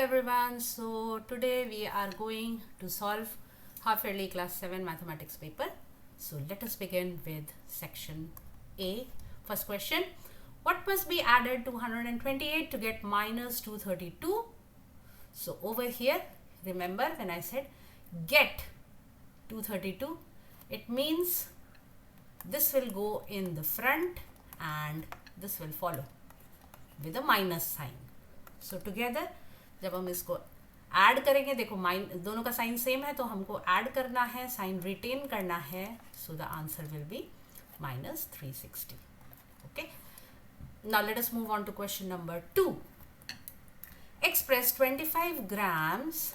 everyone, so today we are going to solve half yearly class 7 mathematics paper. So let us begin with section A. First question, what must be added to 128 to get minus 232? So over here, remember when I said get 232, it means this will go in the front and this will follow with a minus sign. So together जब हम इसको add करेंगे, देखो दोनों का sign same है तो हमको ऐड करना है, साइन रिटेन करना है. So the answer will B minus 360. Okay. Now let us move on to question number 2. Express 25 grams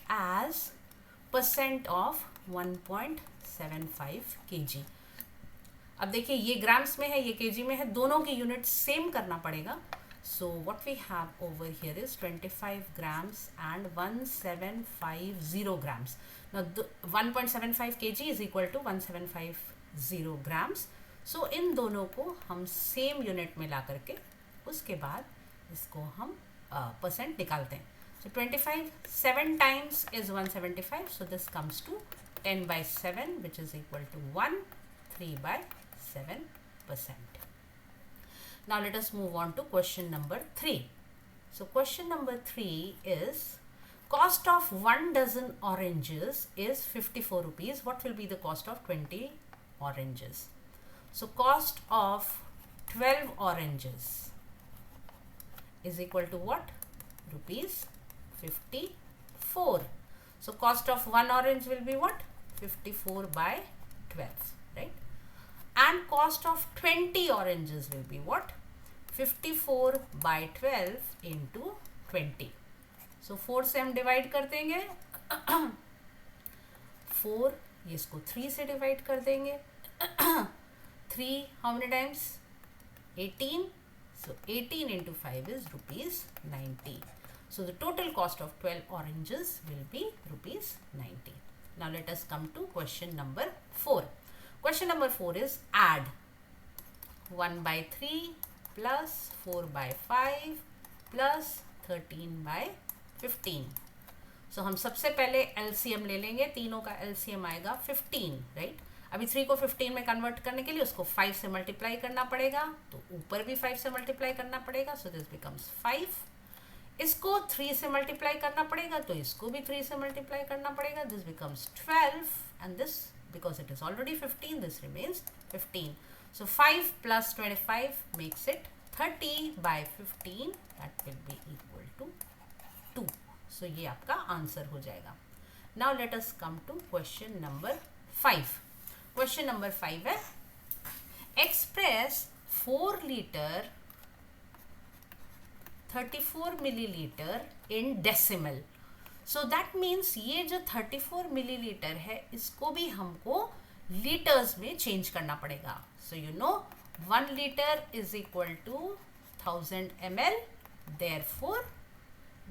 as percent of 1.75 kg. अब देखिए ये ग्राम्स में है, ये केजी में है, दोनों की यूनिट सेम करना पड़ेगा. So what we have over here is 25 grams and 1750 grams. Now 1.75 kg is equal to 1750 grams. So इन दोनों को हम सेम यूनिट में ला करके उसके बाद इसको हम परसेंट निकालते हैं. So 25 7 times is 175. So this comes to 10 by 7 which is equal to 1 3 by 7%. Now let us move on to question number 3. So question number 3 is cost of 1 dozen oranges is 54 rupees. What will be the cost of 20 oranges? So cost of 12 oranges is equal to what? Rupees 54. So cost of 1 orange will be what? 54 by 12, right? And cost of 20 oranges will be what? 54 by 12 into 20. So 4 से हम divide कर देंगे 4, ये इसको 3 से divide कर देंगे 3 how many times? 18. So 18 into 5 is rupees 90. So the total cost of 12 oranges will be rupees 90. Now let us come to question number 4. Question number 4 is add 1 by 3 plus 4 by 5 plus 13 by 15. So हम सबसे पहले LCM ले लेंगे, तीनों का LCM आएगा 15, right? अभी 3 को 15 में कन्वर्ट करने के लिए उसको 5 से मल्टीप्लाई करना पड़ेगा, तो ऊपर भी 5 से मल्टीप्लाई करना पड़ेगा. So this becomes 5. इसको 3 से मल्टीप्लाई करना पड़ेगा तो इसको भी 3 से मल्टीप्लाई करना पड़ेगा. This becomes 12 and this because it is already 15, this remains 15. So 5 plus 25 makes it 30 by 15, that will be equal to 2. So ये आपका आंसर हो जाएगा. Now let us come to question number 5. Question number 5 है express 4 liter 34 milliliter in decimal. So that means ये जो 34 milliliter है इसको भी हमको लीटर्स में चेंज करना पड़ेगा. So you know 1 liter is equal to 1000 ml. Therefore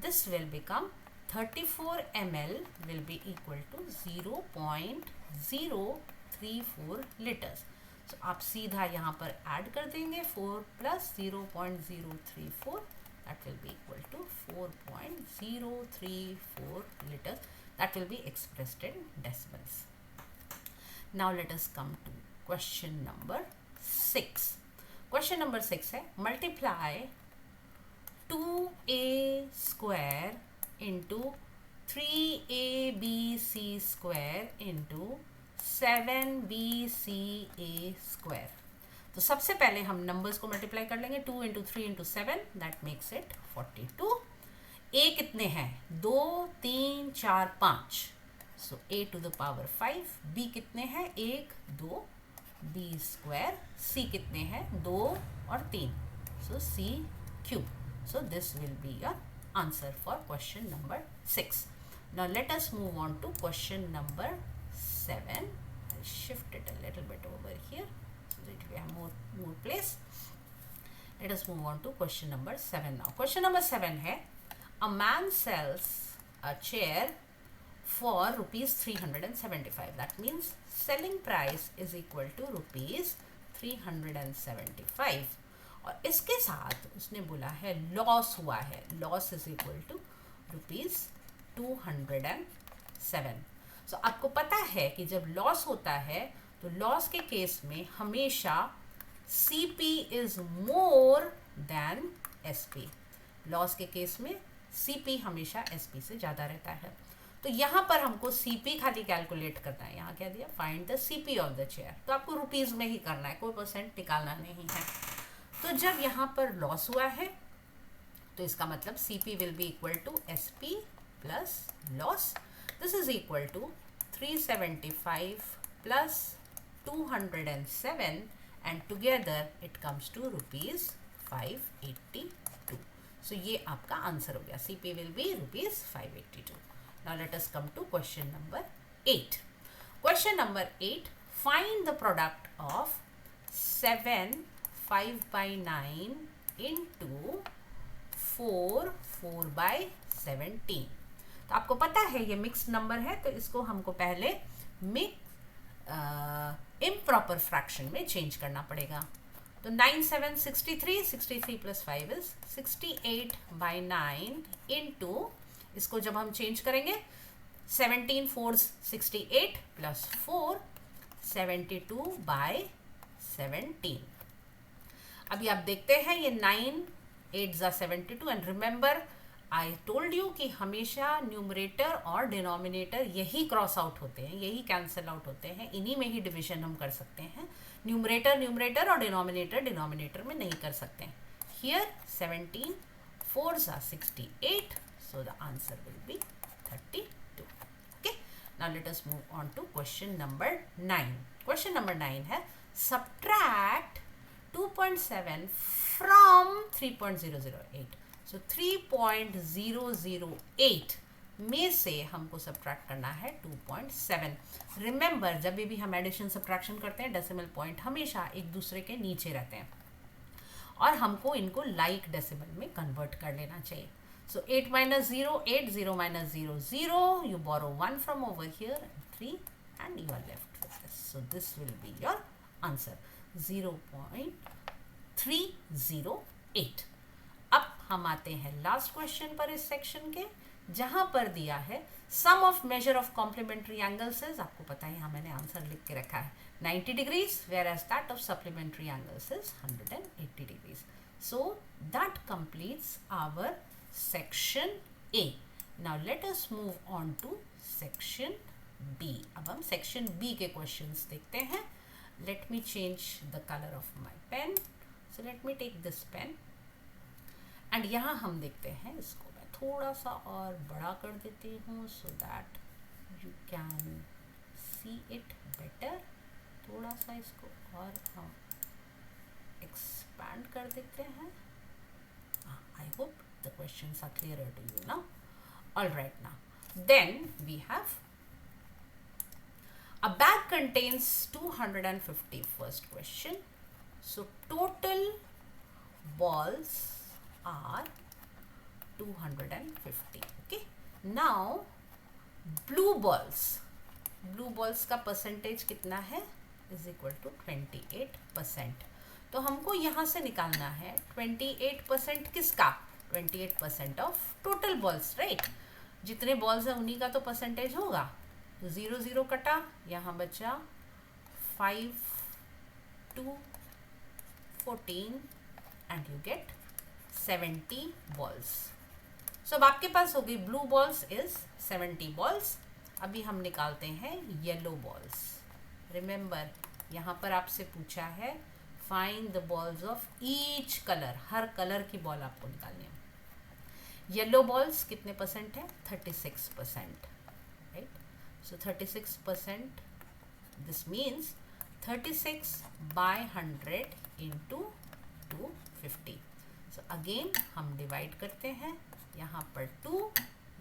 this will become 34 ml will be equal to 0.034 liters. So आप सीधा यहाँ पर ऐड कर देंगे 4 plus 0.034, that will be equal to 4.034 liters. That will be expressed in decimals. Now let us come to question number 6. Question number 6 है multiply 2a square into 3abc square into 7bca square. तो सबसे पहले हम numbers को multiply कर लेंगे 2 into 3 into 7, that makes it 42. a कितने हैं? 2 3 4 5. सो a to the power 5. b कितने हैं? 1 2. b square. c कितने हैं? 2 और 3. सो c cube. So this will be your answer for question number 6. Now let us move on to question number 7. I'll shift it a little bit over here so that we have more place. Let us move on to question number 7 now. Question number 7 है a man sells a chair for rupees 375. That means selling price is equal to rupees 375. और इसके साथ उसने बोला है loss हुआ है, loss is equal to ₹207. सो आपको पता है कि जब लॉस होता है तो लॉस के केस में हमेशा CP is more than SP. Loss के केस में CP हमेशा SP से ज़्यादा रहता है. तो यहाँ पर हमको CP खाली कैलकुलेट करना है. यहाँ क्या दिया, find the CP of the chair. तो आपको रुपीज़ में ही करना है, कोई परसेंट निकालना नहीं है. तो जब यहाँ पर लॉस हुआ है तो इसका मतलब CP will be equal to SP plus loss. This is equal to 375 plus 207 and together it comes to ₹582. So ये आपका आंसर हो गया. CP will be ₹582. Now let us come to question number 8. Question number 8. Find the product of 7 5/9 into 4 4/17. तो आपको पता है ये mixed number है, तो इसको हमको पहले इम्प्रॉपर फ्रैक्शन में चेंज करना पड़ेगा. तो 9 7 63, 63 प्लस 5 इज 68/9 इंटू, इसको जब हम चेंज करेंगे 17 4 68 प्लस 4 72/17. अभी आप देखते हैं ये 9 8 72 and remember I told you कि हमेशा न्यूमरेटर और डिनोमिनेटर यही क्रॉस आउट होते हैं, यही कैंसिल आउट होते हैं, इन्हीं में ही डिवीजन हम कर सकते हैं. न्यूमरेटर और डिनोमिनेटर में नहीं कर सकते हैं. Here 17 4s are 68, so the answer will be 32. Okay, now let us move on to question number 9. Question number 9 है subtract 2.7 from 3.008. So 3.008 में से हमको सब्ट्रैक्ट करना है 2.7. रिमेंबर जब भी हम एडिशन सब्ट्रैक्शन करते हैं डेसिमल पॉइंट हमेशा एक दूसरे के नीचे रहते हैं और हमको इनको लाइक डेसिमल में कन्वर्ट कर लेना चाहिए. सो 8 minus 0 8, 0 minus 0 0, you borrow 1 from over here and 3 and you are left with this. So this will be your answer 0.308. अब हम आते हैं लास्ट क्वेश्चन पर इस सेक्शन के, जहां पर दिया है sum of measure of complementary angles is, आपको पता है यहाँ मैंने आंसर लिख के रखा है 90 degrees, whereas that of supplementary angles is 180 degrees. So that completes our section A. Now let us move on to section B. अब हम सेक्शन बी के क्वेश्चंस देखते हैं. Let me change the colour of my pen. So let me take this pen and यहाँ हम देखते हैं, इसको मैं थोड़ा सा और बड़ा कर देती हूँ so that you can see it better. थोड़ा सा इसको और हम एक्सपैंड कर देते हैं. I hope the questions are clear to you now. Alright, now then we have a bag contains 250. First question. So total balls are 250. Okay, now blue balls का percentage कितना है इज इक्वल टू 28%. तो हमको यहाँ से निकालना है 28% किसका, 28% ऑफ टोटल बॉल्स, राइट. जितने बॉल्स हैं उन्हीं का तो परसेंटेज होगा. 0 0 कटा, यहाँ बचा 5 2 14 एंड यू गेट 70 बॉल्स. सो अब आपके पास हो गई ब्लू बॉल्स इज 70 बॉल्स. अभी हम निकालते हैं येलो बॉल्स. रिमेंबर यहाँ पर आपसे पूछा है find the balls of each colour, her colour की बॉल आपको निकालनी है. येलो बॉल्स कितने परसेंट है, 36%, right. So 36%, this means 36/100 into 250. So again हम डिवाइड करते हैं. यहाँ पर 2,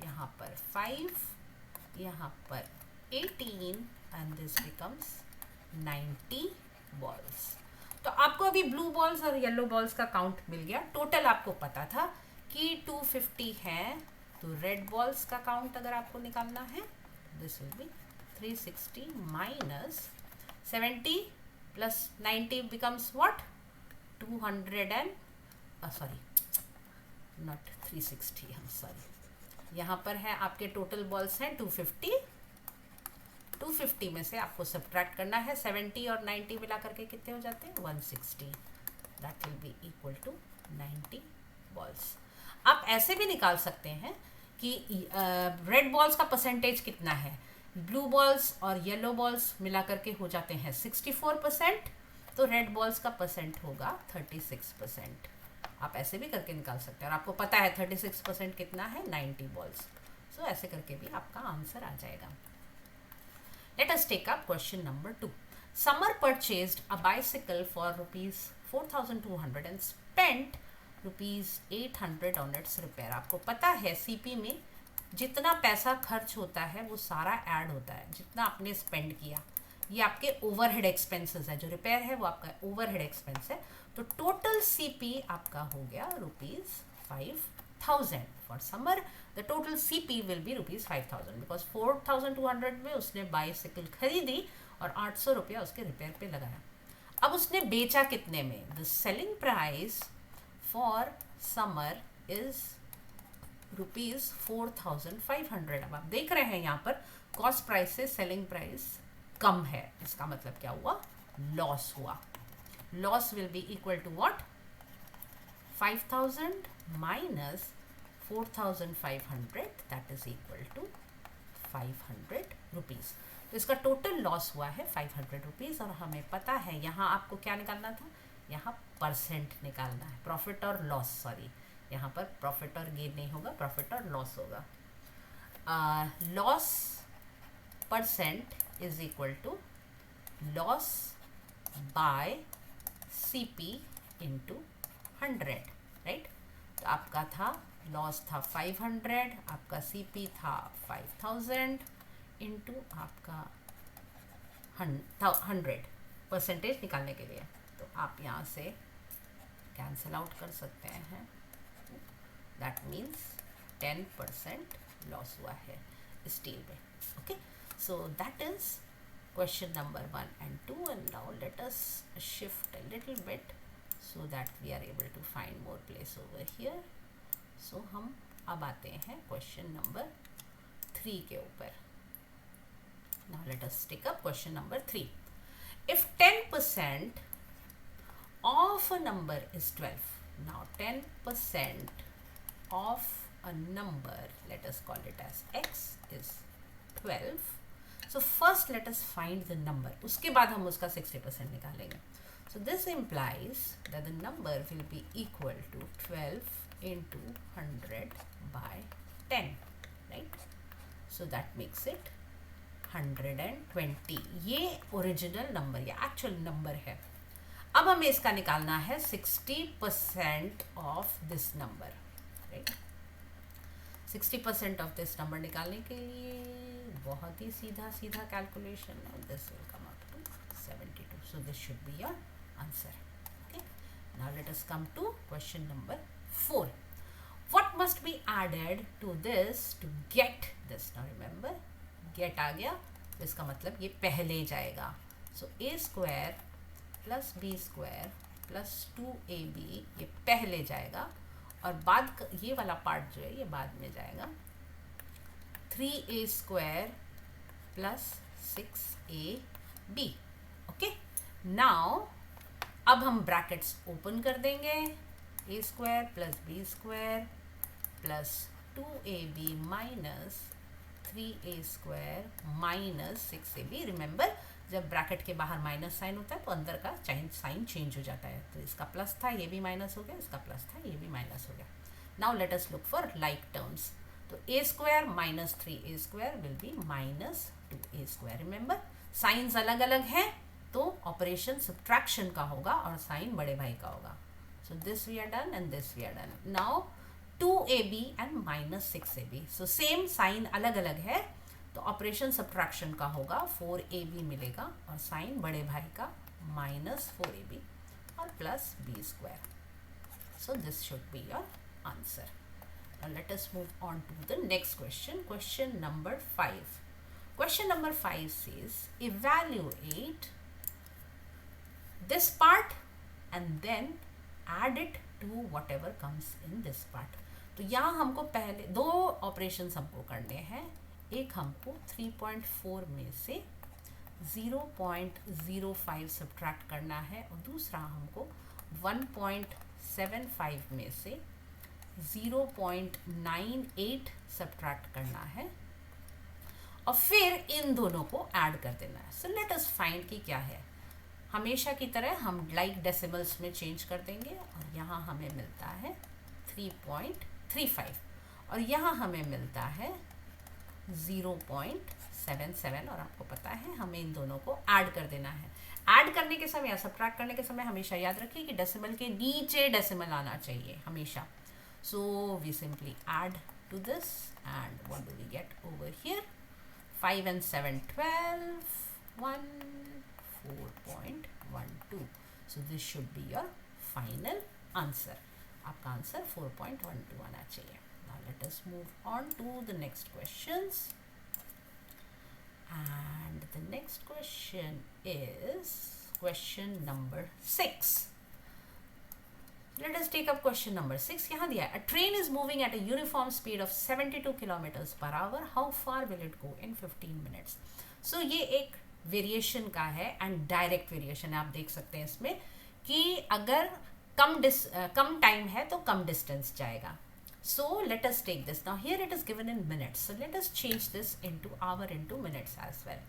यहाँ पर 5, यहाँ पर 18 and this becomes 90 balls. तो आपको अभी ब्लू बॉल्स और येलो बॉल्स का काउंट मिल गया. टोटल आपको पता था कि 250 है, तो रेड बॉल्स का काउंट अगर आपको निकालना है this will be 360 minus 70 plus 90 becomes what, 200 and sorry, not 360, I'm sorry, यहाँ पर है आपके टोटल बॉल्स हैं 250। 250 में से आपको सब्ट्रैक्ट करना है 70 और 90 मिला करके कितने हो जाते हैं 160। That will be equal to 90 balls. आप ऐसे भी निकाल सकते हैं कि रेड बॉल्स का परसेंटेज कितना है, ब्लू बॉल्स और येलो बॉल्स मिला करके हो जाते हैं 64%, तो रेड बॉल्स का परसेंट होगा 36%। आप ऐसे भी करके निकाल सकते हैं और आपको पता है 36% कितना है 90 बॉल्स। सो ऐसे करके भी आपका आंसर आ जाएगा। Let us take up question number 2. Summer purchased a bicycle for rupees 4,200 and spent rupees 800 on its repair. आपको पता है सीपी में जितना पैसा खर्च होता है वो सारा ऐड होता है, जितना आपने स्पेंड किया ये आपके ओवरहेड एक्सपेंसेस है। जो रिपेयर है वो आपका ओवरहेड एक्सपेंस है। तो टोटल सीपी आपका हो गया rupees 5,000 for summer. The total CP will be rupees 5,000 because 4,200 में उसने बाईसाइकिल खरीदी और 800 रुपया उसके रिपेयर पे लगाया। अब उसने बेचा कितने में? The selling price for Samar is rupees 4,500। अब आप देख रहे हैं यहाँ पर कॉस्ट प्राइस से सेलिंग प्राइस कम है, इसका मतलब क्या हुआ? लॉस हुआ। Loss will be equal to what? 5,000 minus 4,500 that is equal to 500 rupees. तो इसका टोटल लॉस हुआ है 500 रुपीज़। और हमें पता है यहाँ आपको क्या निकालना था, यहाँ परसेंट निकालना है, प्रॉफिट और लॉस। सॉरी, यहाँ पर प्रॉफिट और गेन नहीं होगा, प्रॉफिट और लॉस होगा। Loss percent is equal to loss by CP into 100, right. तो आपका था लॉस था 500, आपका CP था 5,000 इंटू आपका 100 परसेंटेज निकालने के लिए। तो आप यहाँ से कैंसिल आउट कर सकते हैं। दैट मीन्स 10% लॉस हुआ है स्टील में। Okay, so that is question number 1 and 2, and now let us shift a little bit so that we are able to find more place over here. So हम अब आते हैं question number 3 के ऊपर। Now let us take up question number 3. If 10% of a number is 12, now 10% of a number, let us call it as x, is 12. So first let us find the number, उसके बाद हम उसका 60% निकालेंगे। So this implies that the number will be equal to 12 into 100 by 10, right? So that makes it 120। ये original number या actual number है। अब हमें इसका निकालना है 60% of this number, right. 60% of this number निकालने के लिए बहुत ही सीधा सीधा कैलकुलेशन है। This will come out to 72। So this should be your answer. Okay, now let us come to question number 4. What must be added to this to get this? Now remember, get आ गया तो इसका मतलब ये पहले जाएगा। सो a² plus b² plus 2ab ये पहले जाएगा और बाद ये वाला पार्ट जो है ये बाद में जाएगा। 3a² plus 6ab। Okay, now अब हम ब्रैकेट्स ओपन कर देंगे। a² plus b² plus 2ab minus 3a² minus 6ab। Remember, जब ब्रैकेट के बाहर माइनस साइन होता है तो अंदर का साइन चेंज हो जाता है। तो इसका प्लस था, ये भी माइनस हो गया, इसका प्लस था, ये भी माइनस हो गया। Now let us look for like terms. तो a² minus 3a² will be minus 2a²। Remember, science अलग अलग हैं तो ऑपरेशन सब्ट्रैक्शन का होगा और साइन बड़े भाई का होगा। So this we are done and this we are done. Now 2ab and minus 6ab, so same sign अलग अलग है तो ऑपरेशन सब्ट्रैक्शन का होगा। 4ab मिलेगा और साइन बड़े भाई का माइनस 4ab और plus b²। So this should be your answer. Now let us move on to the next question. Question number 5. Question number 5 says evaluate this part and then add it to whatever comes in this part. तो यहाँ हमको पहले दो operations हमको करने हैं। एक हमको 3.4 में से 0.05 सब्ट्रैक्ट करना है और दूसरा हमको 1.75 में से 0.98 सब्ट्रैक्ट करना है और फिर इन दोनों को ऐड कर देना है। सो लेट अस फाइंड कि क्या है। हमेशा की तरह हम लाइक डेसिमल्स में चेंज कर देंगे और यहाँ हमें मिलता है 3.35 और यहाँ हमें मिलता है 0.77 और आपको पता है हमें इन दोनों को ऐड कर देना है। ऐड करने के समय या सब्ट्रैक्ट करने के समय हमेशा याद रखिए कि डेसिमल के नीचे डेसिमल आना चाहिए हमेशा। So we simply add to this and what do we get over here, 5 and 7 12, 4.12. So this should be your final answer. आपका आंसर 4.12 आना चाहिए। Now let us move on to the next questions. And the next question is question number 6. Let us take up question number 6. यहाँ दिया है, a train is moving at a uniform speed of 72 kilometers per hour. How far will it go in 15 minutes? So ये एक variation का है and direct variation है। आप देख सकते हैं इसमें कि अगर कम टाइम है तो कम डिस्टेंस जाएगा। So let us take this. Now here it is given in minutes. So let us change this into hour into minutes as well.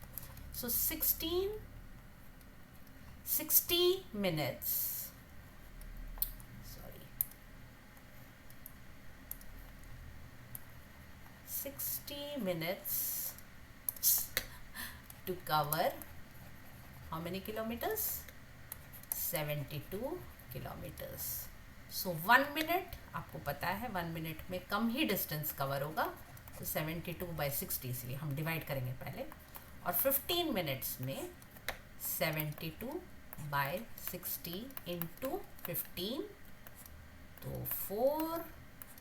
So 60 minutes. 60 minutes to cover how many kilometers? 72 kilometers. So 1 minute, आपको पता है 1 minute में कम ही distance cover होगा, तो 72/60 इसलिए हम divide करेंगे पहले, और 15 मिनट्स में 72/60 इंटू 15 तो 4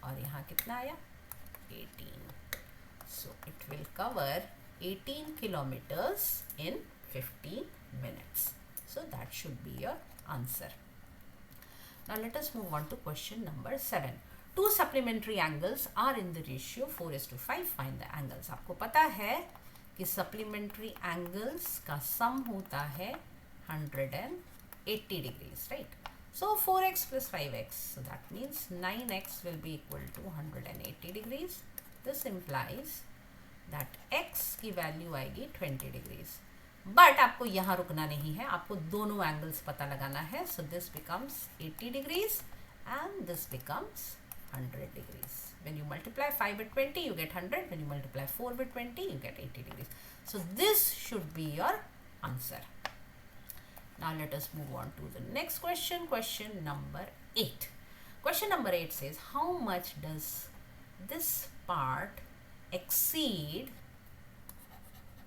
और यहाँ कितना आया 18. So it will cover 18 kilometers in 15 minutes. So that should be your answer. Now let us move on to question number 7. Two supplementary angles are in the ratio 4:5. Find the angles. आपको पता है कि supplementary angles का sum होता है 180 degrees, right? So 4x plus 5x. So that means 9x will be equal to 180 degrees. This implies that x की value आएगी 20 degrees. But आपको यहाँ रुकना नहीं है, आपको दोनों एंगल्स पता लगाना है. So this becomes 80 degrees and this becomes 100 degrees. When you multiply 5 with 20, you get 100. When you multiply 4 with 20, you get 80 degrees. So this should be your answer. Now let us move on to the next question. Question number 8. Question number 8 says, how much does this part exceed?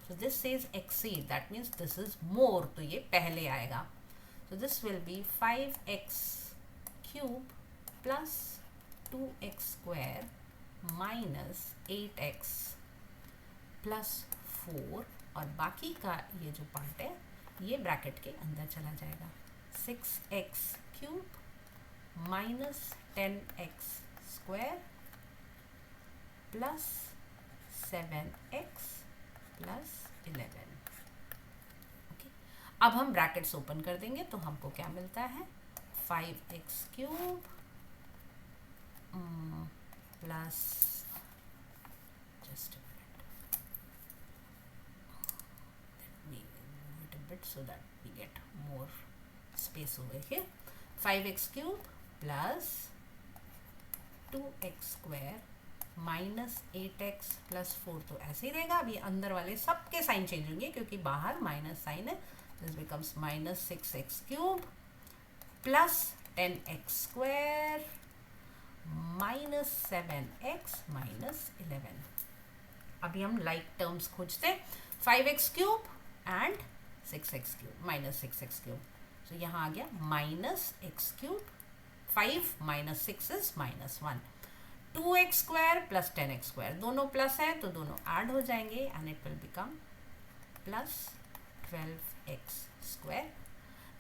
So this says exceed, that means this is more, तो ये पहले आएगा. So this will be 5x cube plus 2x square minus 8x plus 4 और बाकी का ये जो part है ये ब्रैकेट के अंदर चला जाएगा. 6x cube minus 10x square plus 7x plus 11. Okay, अब हम ब्रैकेट्स ओपन कर देंगे तो हमको क्या मिलता है 5x cube plus just a minute, let me move it a bit so that we get more space over here. 5x cube plus 2x square minus 8x plus 4 तो ऐसे ही रहेगा. अभी अंदर वाले सबके साइन चेंज होंगे क्योंकि बाहर माइनस साइन है. This becomes minus 6x cube plus 10x square minus 7x minus 11. अभी हम लाइक टर्म्स खोजते हैं. 5x cube and 6x cube minus 6x cube. तो यहाँ आ गया minus x cube. 5 minus 6 is minus 1. 2x square plus 10x square दोनों plus है तो दोनों ऐड हो जाएंगे and it will become plus 12x square.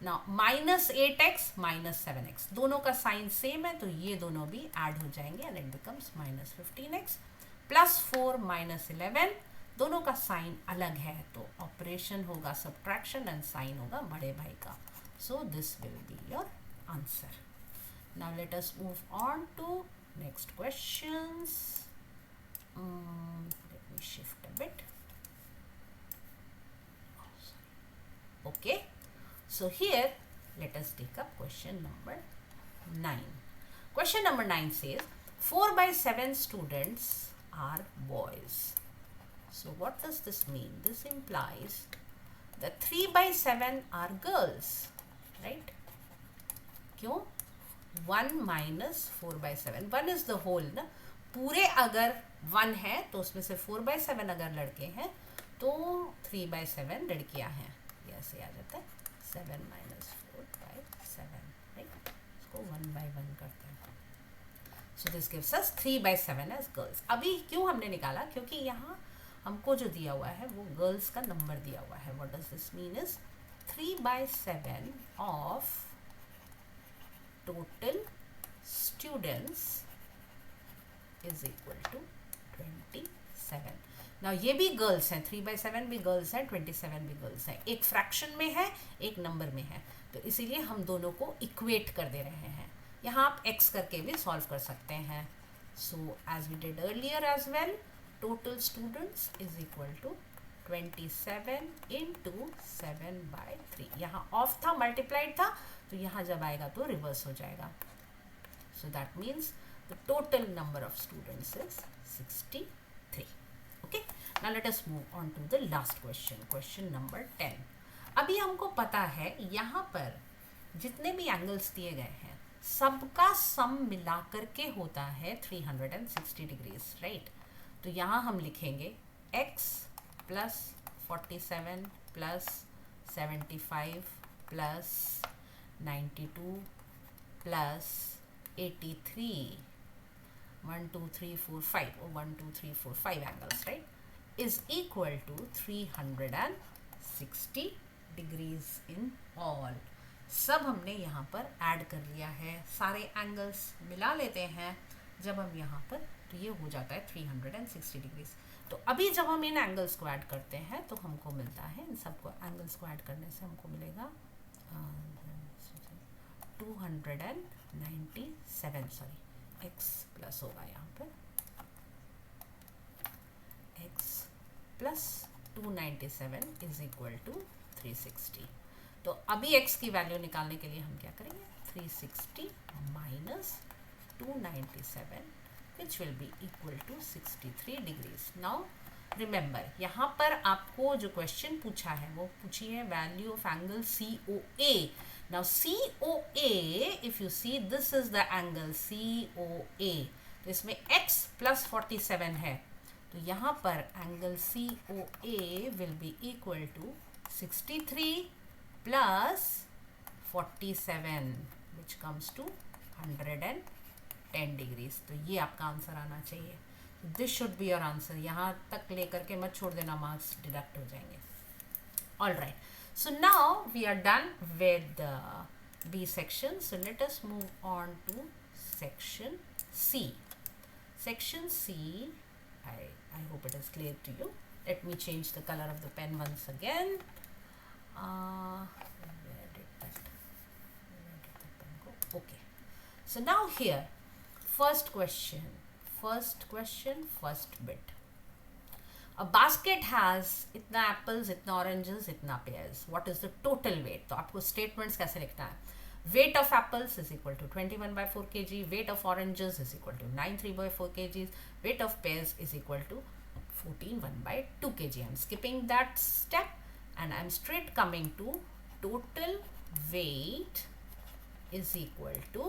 ना -8x -7x दोनों का साइन सेम है, तो ये दोनों भी ऐड हो जाएंगे एंड इट बिकम्स -15x +4 -11 दोनों का साइन अलग है, तो ऑपरेशन होगा सब्ट्रैक्शन एंड साइन होगा बड़े भाई का. So this will be your answer. Now let us move on to next questions. Let me shift a bit. Okay, so here let us take up question number 9. Question number 9 says 4 by 7 students are boys. So what does this mean? This implies that 3 by 7 are girls, right? क्यों? 1 minus 4 by 7. 1 is the whole ना, पूरे अगर 1 है तो उसमें से 4 by 7 अगर लड़के हैं तो 3 by 7 लड़कियां हैं. ऐसे आ जाता है 7 minus 4 by 7, राइट. इसको 1 by 1 करते हैं. So this gives us 3 by 7 as girls. अभी क्यों हमने निकाला? क्योंकि यहाँ हमको जो दिया हुआ है वो गर्ल्स का नंबर दिया हुआ है. What does this mean is 3 by 7 of total students is equal to 27. नाउ ये भी गर्ल्स हैं, 3 by 7 भी गर्ल्स हैं, 27 भी गर्ल्स हैं. एक फ्रैक्शन में है, एक नंबर में है, तो इसीलिए हम दोनों को इक्वेट कर दे रहे हैं. यहाँ आप x करके भी सॉल्व कर सकते हैं. So as we did earlier as well, total students is equal to 27 into 7 by 3. यहाँ ऑफ था, मल्टीप्लाइड था, तो यहाँ जब आएगा तो रिवर्स हो जाएगा. So that means the total number of students is 63. Okay, now let us move on to the last question, question number 10. अभी हमको पता है यहाँ पर जितने भी एंगल्स दिए गए हैं सबका सम मिला करके होता है 360 डिग्रीज, राइट. तो यहाँ हम लिखेंगे x plus 47 plus 75 plus 92 plus 83 1 2 3 4 5 or 1 2 3 4 5 angles, right, is equal to 360 degrees in all. सब हमने यहाँ पर ऐड कर लिया है, सारे एंगल्स मिला लेते हैं जब हम यहाँ पर, तो ये हो जाता है 360 डिग्रीज. तो अभी जब हम इन एंगल्स को ऐड करते हैं तो हमको मिलता है, इन सबको एंगल्स को ऐड करने से हमको मिलेगा 297, सॉरी x प्लस होगा यहाँ पर x plus 297 is equal to 360. तो अभी x की वैल्यू निकालने के लिए हम क्या करेंगे, 360 minus 297 which will be equal to 63 degrees. Now remember, यहाँ पर आपको जो क्वेश्चन पूछा है वो पूछी है value of angle COA. Now COA, if you see, this is the angle COA. तो इसमें x plus 47 है, तो यहाँ पर angle COA will be equal to 63 plus 47, which comes to 110 degrees. तो ये आपका आंसर आना चाहिए. This should be your answer. यहाँ तक लेकर के मत छोड़ देना, मार्क्स डिडक्ट हो जाएंगे. All right. So now we are done with the B section. So let us move on to section C. Section C, I hope it is clear to you. Let me change the color of the pen once again. Where did that pen go? Okay. So now here, first question, first bit. A basket has इतना apples, इतना oranges, इतना pears. What is the total weight? तो आपको statements कैसे लिखना है? Weight of apples is equal to 21 by 4 kg, weight of oranges is equal to 93 by 4 kg, weight of pears is equal to 1 by 2 kg. I am skipping that step and I am straight coming to total weight is equal to,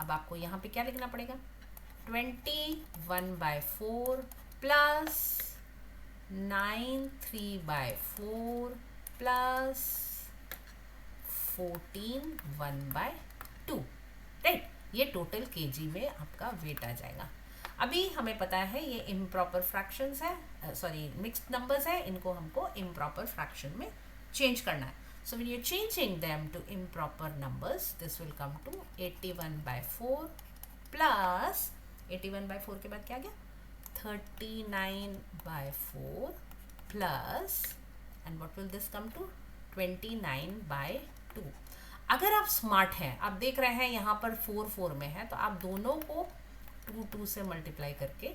अब आपको यहाँ पे क्या लिखना पड़ेगा, 21 by 4 plus 93 by 4 plus 14 1 by 2, right. ये total KG में आपका वेट आ जाएगा. अभी हमें पता है ये इम्प्रॉपर फ्रैक्शंस है, सॉरी मिक्स्ड नंबर्स है, इनको हमको इम्प्रॉपर फ्रैक्शन में चेंज करना है. So when you're changing them to improper numbers, this will come to 81 by 4 plus 81 by 4 के बाद क्या गया 39 by 4 plus and what will this come to 29 by 2. अगर आप स्मार्ट हैं, आप देख रहे हैं यहाँ पर 4 4 में है, तो आप दोनों को 2 2 से मल्टीप्लाई करके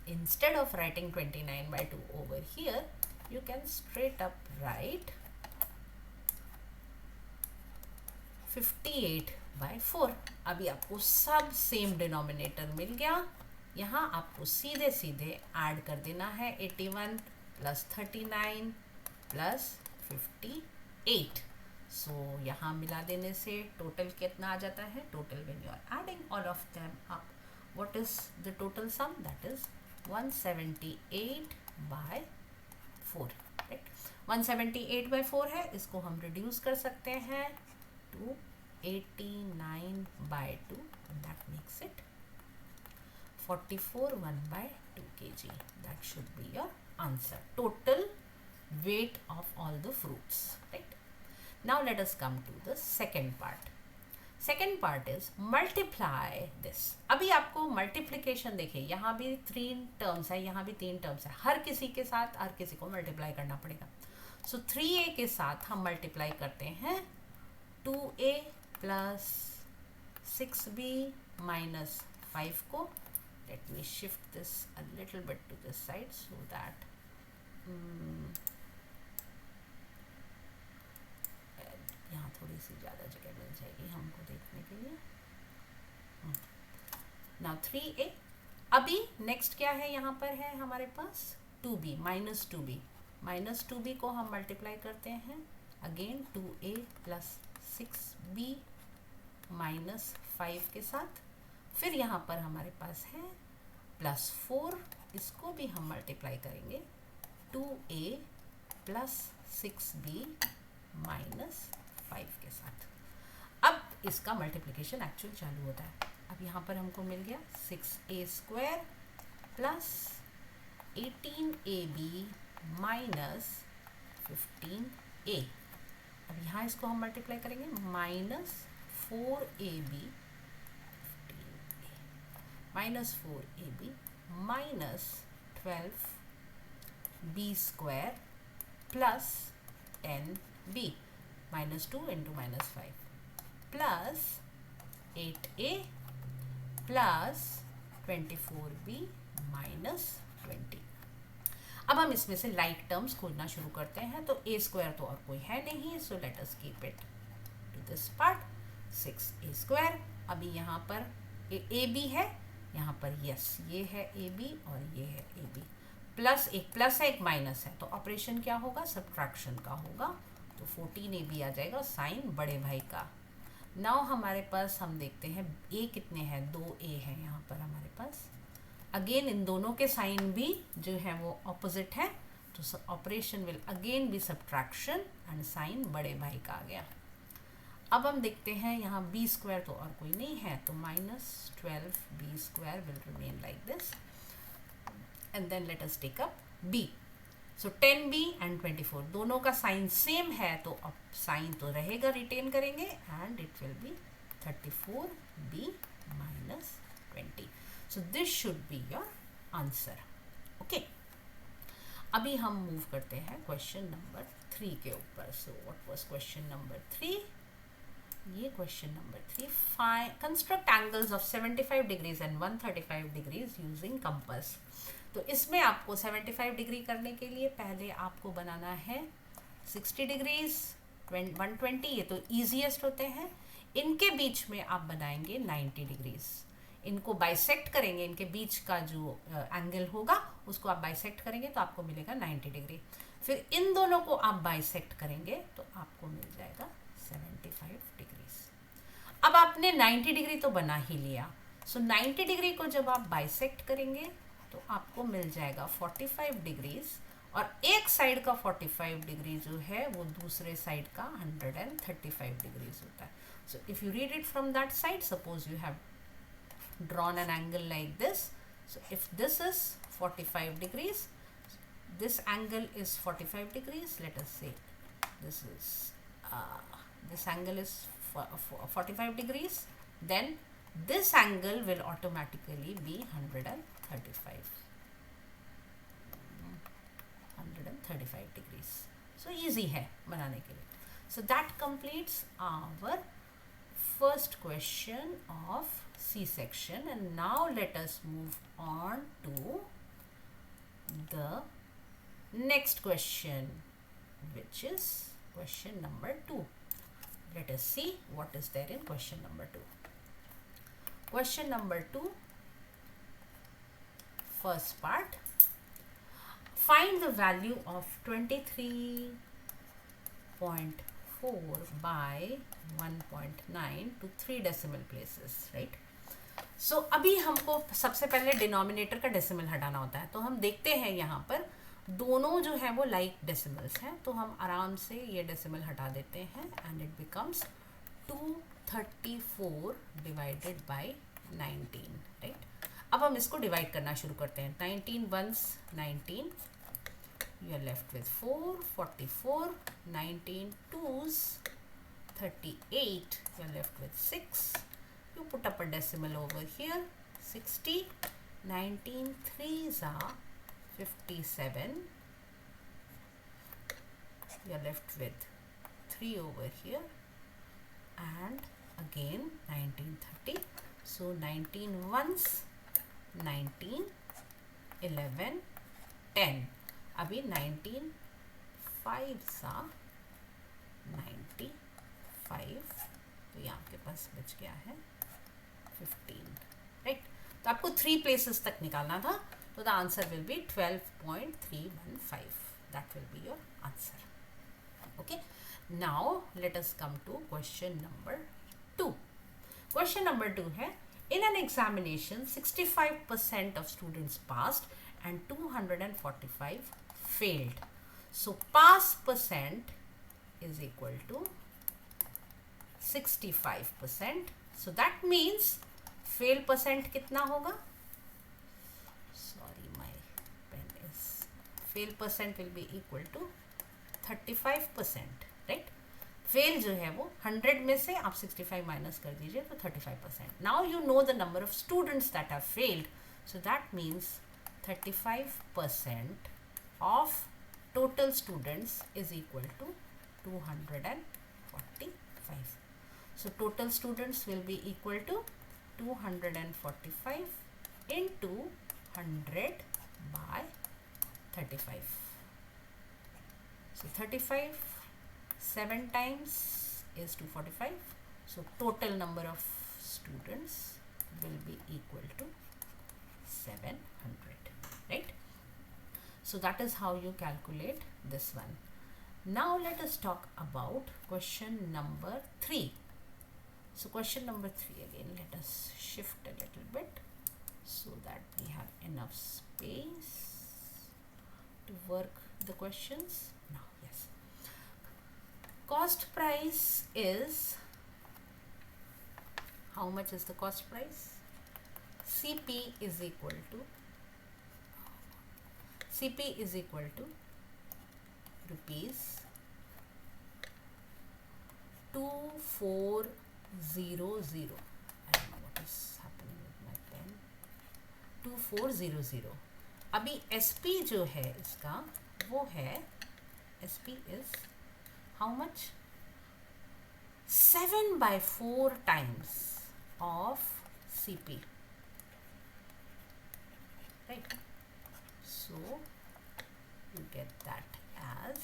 instead of writing 29 by 2 over here, you can straight up write 58 by 4. अभी आपको सब सेम डिनोमिनेटर मिल गया. यहाँ आपको सीधे सीधे ऐड कर देना है 81 प्लस 39 प्लस 58. सो यहाँ मिला देने से टोटल कितना आ जाता है. Total when you are adding all of them up, what is the total sum? That is 178 by 4. Right, 178 by 4 है, इसको हम रिड्यूस कर सकते हैं to 89 by 2, and that makes it 44 1 by 2 kg. That should be your answer. Total weight of all the fruits. Right. Now let us come to the second part. Second part is multiply this. अभी आपको multiplication देखिए, यहाँ भी 3 terms है, यहाँ भी 3 terms है. हर किसी के साथ हर किसी को multiply करना पड़ेगा. So 3a के साथ हम multiply करते हैं 2a plus 6b minus 5 को. Let me shift this a little bit to this side so that यहाँ थोड़ी सी ज़्यादा जगह मिल जाएगी हमको देखने के लिए. Now 3a. अभी नेक्स्ट क्या है, यहाँ पर है हमारे पास 2b minus 2b. Minus 2b को हम मल्टीप्लाई करते हैं again 2a plus 6b minus 5 के साथ. फिर यहाँ पर हमारे पास है प्लस 4, इसको भी हम मल्टीप्लाई करेंगे 2a प्लस 6b माइनस 5 के साथ. अब इसका मल्टीप्लिकेशन एक्चुअल चालू होता है. अब यहाँ पर हमको मिल गया 6a square plus 18ab minus 15a. अब यहाँ इसको हम मल्टीप्लाई करेंगे minus 4ab minus 4ab minus 12b square plus 10b minus 2 into minus 5 plus 8a plus 24b minus 20. अब हम इसमें से लाइक टर्म्स खोजना शुरू करते हैं. तो a स्क्वायर तो और कोई है नहीं, so let us keep it to this part 6a square. अभी यहाँ पर a b है, यहाँ पर यस ये है ए बी और ये है ए बी. प्लस एक प्लस है एक माइनस है, तो ऑपरेशन क्या होगा, सब्ट्रैक्शन का होगा. तो 14ab आ जाएगा साइन बड़े भाई का. नाउ हमारे पास हम देखते हैं a कितने हैं, 2a है यहाँ पर हमारे पास. अगेन इन दोनों के साइन भी जो है वो ऑपोजिट है, तो operation will again be subtraction and sign बड़े भाई का आ गया. अब हम देखते हैं यहाँ b स्क्वायर तो और कोई नहीं है, तो minus 12b square will remain like this and then let us take up b. So 10b and 24 दोनों का साइन सेम है, तो अब साइन तो रहेगा, रिटेन करेंगे and it will be 34b minus 20. So this should be your answer. Okay, अभी हम मूव करते हैं क्वेश्चन नंबर 3 के ऊपर. So what was question number 3? ये question number 3, construct angles of 75 degrees and 135 degrees using compass. तो इसमें आपको 75 डिग्री करने के लिए पहले आपको बनाना है 60 डिग्रीज 120, ये तो ईजीएस्ट होते हैं. इनके बीच में आप बनाएंगे 90 डिग्रीज. इनको बाइसेक्ट करेंगे, इनके बीच का जो एंगल होगा उसको आप बाइसेक्ट करेंगे तो आपको मिलेगा 90 डिग्री. फिर इन दोनों को आप बाइसेक्ट करेंगे तो आपको मिल जाएगा 75 डिग्रीज. अब आपने 90 डिग्री तो बना ही लिया, सो 90 डिग्री को जब आप बाइसेक्ट करेंगे तो आपको मिल जाएगा 45 डिग्रीज, और एक साइड का 45 डिग्री जो है वो दूसरे साइड का 135 डिग्रीज होता है. So if you read it from that side, suppose you have drawn an angle like this. So if this is 45 degrees, this angle is 45 degrees, let us say this is this angle is 45 degrees, then this angle will automatically be 135 degrees. So easy है बनाने के लिए. So that completes our first question of C section, and now let us move on to the next question, which is question number 2. Let us see what is there in question number 2. Question number 2, first part. Find the value of 23.4 by 1.9 to 3 decimal places, right? So अभी हमको सबसे पहले denominator का decimal हटाना होता है. तो हम देखते हैं यहाँ पर दोनों जो है वो लाइक डेसिमल्स हैं, तो हम आराम से ये डेसिमल हटा देते हैं and it becomes 234 divided by 19, right. अब हम इसको डिवाइड करना शुरू करते हैं. 19 once 19, you are left with 4, 44, 19 twos 38, you are left with 6. You put up a decimal over here, 60, 19 threes are 57, you are left with 3 over here, and again 1930. So 19 ones 19, 11, 10. अभी 19 5s are 95, तो ये आपके पास बच गया है 15, right. तो आपको 3 places तक निकालना था, तो the answer will be 12.315. That will be your answer. Okay, now let us come to question number 2. Question number 2 है, in an examination 65% of students passed and 245 failed. So pass percent is equal to 65%. So that means fail percent कितना होगा? Sorry, my pen is. Fail percent will be equal to 35%, right? Fail जो है वो 100 में से आप 65 minus कर दीजिए तो 35%. Now you know the number of students that have failed, so that means 35% of total students is equal to 245. So total students will be equal to 245 into 100 by 35. So 35 7 times is 245. So total number of students will be equal to 700, right? So that is how you calculate this one. Now let us talk about question number 3. So question number 3, again let us shift a little bit so that we have enough space to work the questions. Now yes, cost price is, how much is the cost price? CP is equal to rupees 2400. I don't know what is happening with my pen. 2400. अभी SP जो है इसका वो है, SP is how much? 7/4 times of CP, right? So you get that as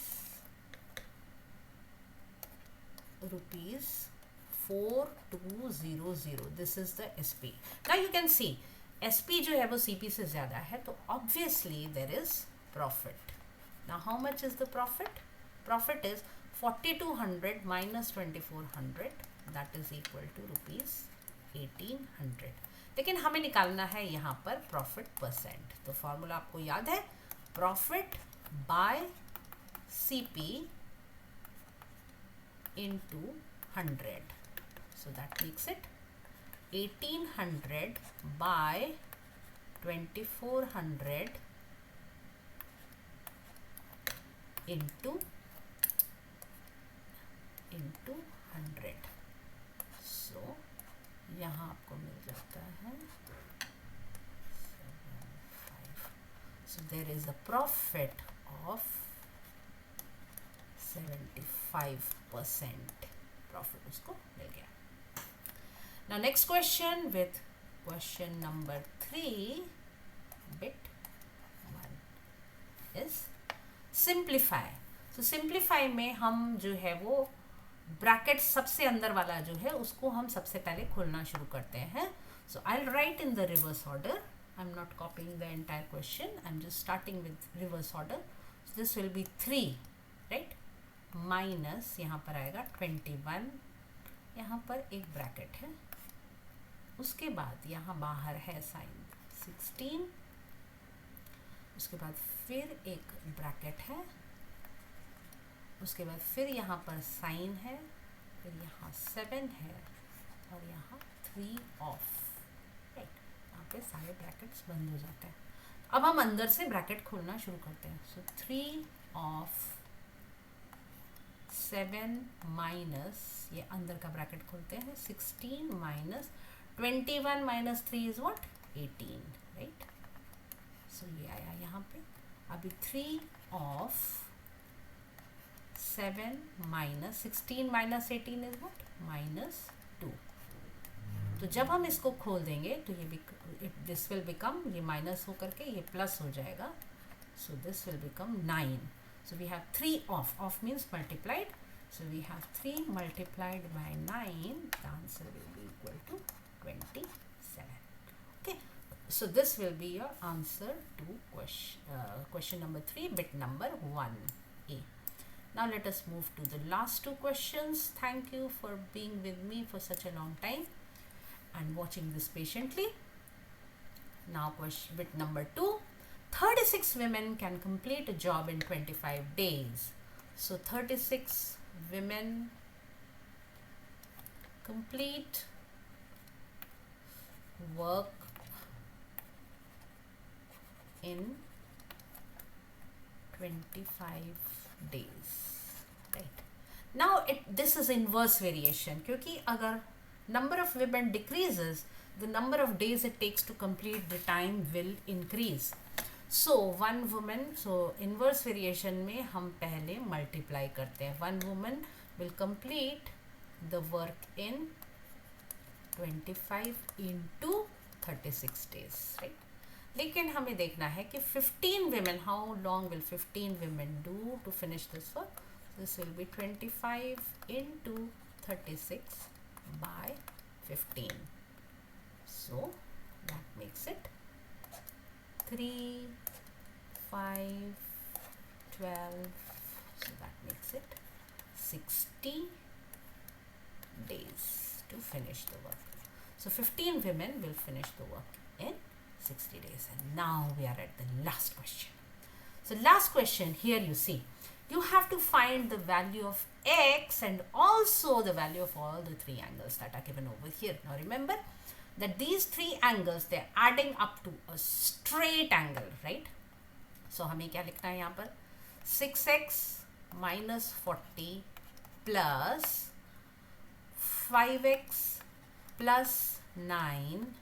rupees 4200. This is the SP. Now you can see SP जो है वो CP से ज़्यादा है, तो obviously there is profit. Now how much is the profit? Profit is 4200 minus 2400, that is equal to rupees 1800. लेकिन हमें निकालना है यहाँ पर प्रॉफिट परसेंट. तो फॉर्मूला आपको याद है, profit by CP into 100. So that makes it 1800 by 2400 into into 100. सो यहाँ आपको मिल जाता है 75. So there is a profit of 75% profit उसको मिल गया. Now next question with question number 3 bit 1 is simplify. So simplify में हम जो है वो ब्रैकेट सबसे अंदर वाला जो है उसको हम सबसे पहले खोलना शुरू करते हैं. So I'll write in the reverse order. I'm not copying the entire question. I'm just starting with reverse order. So this will be 3, right? Minus यहाँ पर आएगा 21, यहाँ पर एक ब्रैकेट है, उसके बाद यहाँ बाहर है साइन 16, उसके बाद फिर एक ब्रैकेट है, उसके बाद फिर यहाँ पर साइन है, फिर यहाँ 7 है और यहाँ 3 ऑफ. राइट, यहाँ पे सारे ब्रैकेट्स बंद हो जाते हैं. अब हम अंदर से ब्रैकेट खोलना शुरू करते हैं. सो 3 ऑफ 7 माइनस, ये अंदर का ब्रैकेट खोलते हैं, 16 minus 21 minus 3 is what 18. Right, so ये आया यहाँ पे. अभी 3 of 7 minus 16 minus 18 is what -2. तो जब हम इसको खोल देंगे तो ये दिस विल बिकम, ये माइनस होकर के ये प्लस हो जाएगा. So this will become 9. So we have 3 off. Off means multiplied. So we have 3 multiplied by 9. The answer will be equal to 27. Okay. So this will be your answer to question number 3, bit number 1A. Now let us move to the last 2 questions. Thank you for being with me for such a long time and watching this patiently. Now bit number 2. 36 women can complete a job in 25 days. So 36 women complete work in 25 days. Right. Now this is inverse variation, क्योंकि अगर number of women decreases, the number of days it takes to complete the time will increase. So one woman, so inverse variation में हम पहले multiply करते हैं. One woman will complete the work in 25 into 36 days, right? लेकिन हमें देखना है कि 15 women, how long will 15 women do to finish this work? This will be 25 into 36 by 15. So that makes it 3, 5, 12, so that makes it 60 days to finish the work. So 15 women will finish the work in 60 days. And now we are at the last question. So last question, here you see, you have to find the value of x and also the value of all the 3 angles that are given over here. Now remember that these 3 angles, they are adding up to a straight angle, right? So हमें क्या लिखना है यहाँ पर, 6x minus 40 plus 5x plus 9.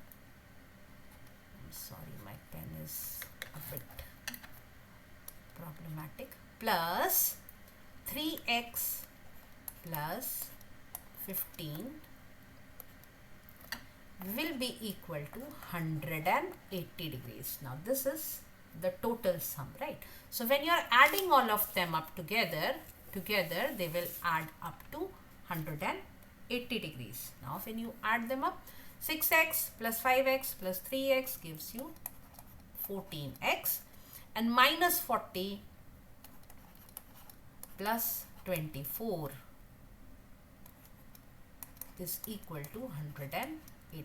I'm sorry, my pen is a bit problematic. Plus 3x plus 15 will be equal to 180 degrees. Now this is the total sum, right? So when you are adding all of them up together they will add up to 180 degrees. Now when you add them up, 6x plus 5x plus 3x gives you 14x, and minus 40 plus 24 is equal to 180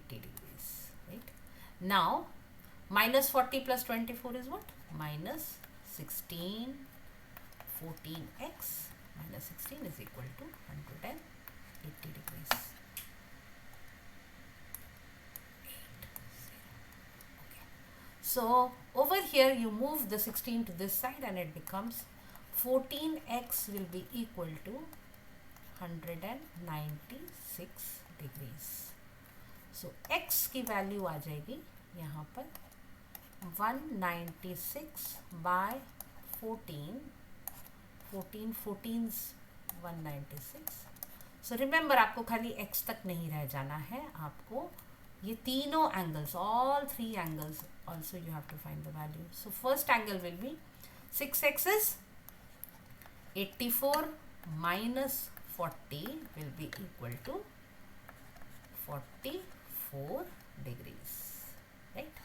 degrees, right? Now minus 40 plus 24 is what? Minus 16. 14x minus 16 is equal to 180 degrees. 8, 0. Okay. So over here you move the 16 to this side and it becomes 14x will be equal to 196 degrees. So x की value आ जाएगी यहाँ पर 196 bye 14 196। So remember आपको खाली x तक नहीं रह जाना है, आपको ये तीनों angles, all three angles also you have to find the value. So first angle will be 6x is 84 minus 40 will be equal to 44 degrees, right?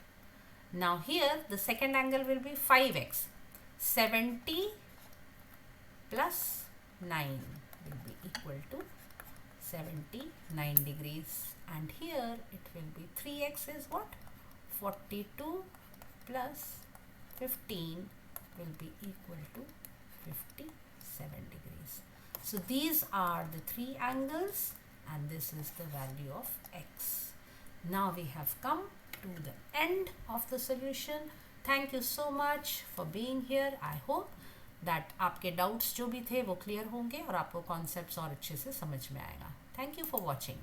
Now here the second angle will be 5x, 70 plus 9 will be equal to 79 degrees, and here it will be 3x is what? 42 plus 15 will be equal to 57 degrees. So these are the three angles and this is the value of x. Now we have come to the end of the solution. Thank you so much for being here. I hope that आपके doubts जो भी थे वो clear होंगे और आपको concepts और अच्छे से समझ में आएगा. Thank you for watching.